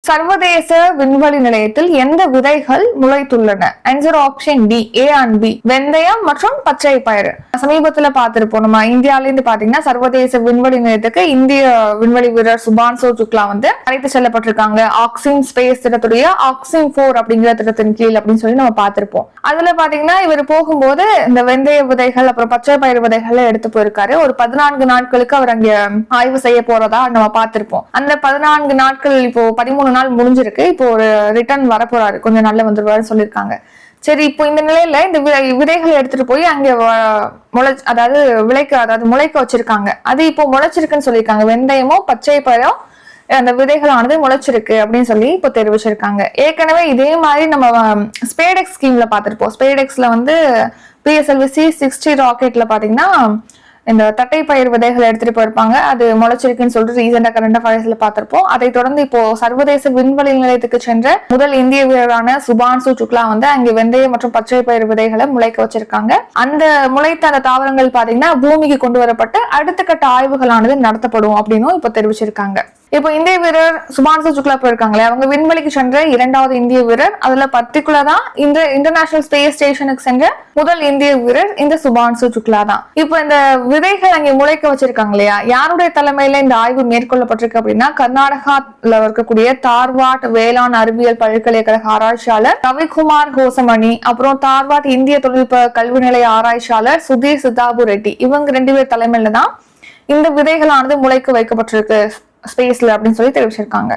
சர்வதேச விண்வெளி நிலையத்தில் எந்த விதைகள் முளைத்துள்ளன? Answer option D, A and B. வெந்தயம் மற்றும் பச்சை பயிறு. சமீபத்துல பார்த்திருப்போம், நம்ம இந்தியால இருந்து பாத்தீங்கன்னா சர்வதேச விண்வெளி நிலையத்துக்கு இந்திய விண்வெளி வீரர் சுபான்சு சுக்லா வந்து அழைத்து செல்லப்பட்டிருக்காங்க. ஆக்சிம் ஸ்பேஸ் திட்டத்துடைய ஆக்சிம் 4 அப்படிங்கிற திட்டத்தின் கீழ் அப்படின்னு சொல்லி நம்ம பார்த்திருப்போம். அதுல பாத்தீங்கன்னா இவர் போகும்போது இந்த வெந்தய விதைகள் அப்புறம் பச்சை பயிறு விதைகள் எடுத்து போயிருக்காரு. ஒரு 14 நாட்களுக்கு அவர் அங்க ஆய்வு செய்ய போறதா நம்ம பார்த்திருப்போம். அந்த 14 நாட்கள் இப்போ 13 நாள் முடிஞ்சிருக்கு. இப்போ ஒரு ரிட்டர்ன் வரப்போறாரு, கொஞ்சம் நல்ல வந்துருவாரு சொல்லியிருக்காங்க. சரி, இப்போ இந்த நிலையில இந்த விதைகளை எடுத்துட்டு போய் அங்க முளைக்க வச்சிருக்காங்க. அது இப்போ முளைச்சிருக்குன்னு சொல்லியிருக்காங்க. வெந்தயமோ பச்சை பயிரும் அந்த விதைகளானது முளைச்சிருக்கு அப்படின்னு சொல்லி இப்போ தெரிவிச்சிருக்காங்க. ஏற்கனவே இதே மாதிரி நம்ம ஸ்பேடெக்ஸ் ஸ்கீம்ல பார்த்திருப்போம். ஸ்பேடெக்ஸ்ல வந்து PSLV C-60 ராக்கெட்ல பாத்தீங்கன்னா இந்த தட்டை பயிர் விதைகளை எடுத்துட்டு போயிருப்பாங்க. அது முளைச்சிருக்குன்னு சொல்லிட்டு ரீசெண்டா கரண்ட் அஃபேர்ஸ்ல பார்த்திருப்போம். அதை தொடர்ந்து இப்போ சர்வதேச விண்வெளி நிலையத்துக்கு சென்ற முதல் இந்திய வீரரான சுபான்சு சுக்லா வந்து அங்கே வெந்தயம் மற்றும் பச்சை பயிர் விதைகளை முளைக்க வச்சிருக்காங்க. அந்த முளைத்த அந்த தாவரங்கள் பாத்தீங்கன்னா பூமிக்கு கொண்டு வரப்பட்டு அடுத்த கட்ட ஆய்வுகளானது நடத்தப்படும் அப்படின்னு இப்ப தெரிவிச்சிருக்காங்க. இப்போ இந்திய வீரர் சுபான்சு சுக்லா போயிருக்காங்களே, அவங்க விண்வெளிக்கு சென்ற 2வது இந்திய வீரர். அதுல பர்டிகுலரா இந்த இன்டர்நேஷனல் ஸ்பேஸ் ஸ்டேஷனுக்கு சென்ற முதல் இந்திய வீரர் இந்த சுபான்சு சுக்லா தான். இப்போ இந்த விதைகள் அங்கே முளைக்க வச்சிருக்காங்க இல்லையா, யாருடைய தலைமையில இந்த ஆய்வு மேற்கொள்ளப்பட்டிருக்கு அப்படின்னா கர்நாடகால இருக்கக்கூடிய தார்வாட் வேளாண் அறிவியல் பல்கலைக்கழக ஆராய்ச்சியாளர் ரவிக்குமார் ஹோசமணி, அப்புறம் தார்வாட் இந்திய தொழில்நுட்ப கல்வி நிலைய ஆராய்ச்சியாளர் சுதீர் சித்தாபு ரெட்டி, இவங்க 2 பேர் தலைமையில தான் இந்த விதைகளானது முளைக்க வைக்கப்பட்டிருக்கு ஸ்பேஸ்ல அப்படின்னு சொல்லி தெரிவிச்சிருக்காங்க.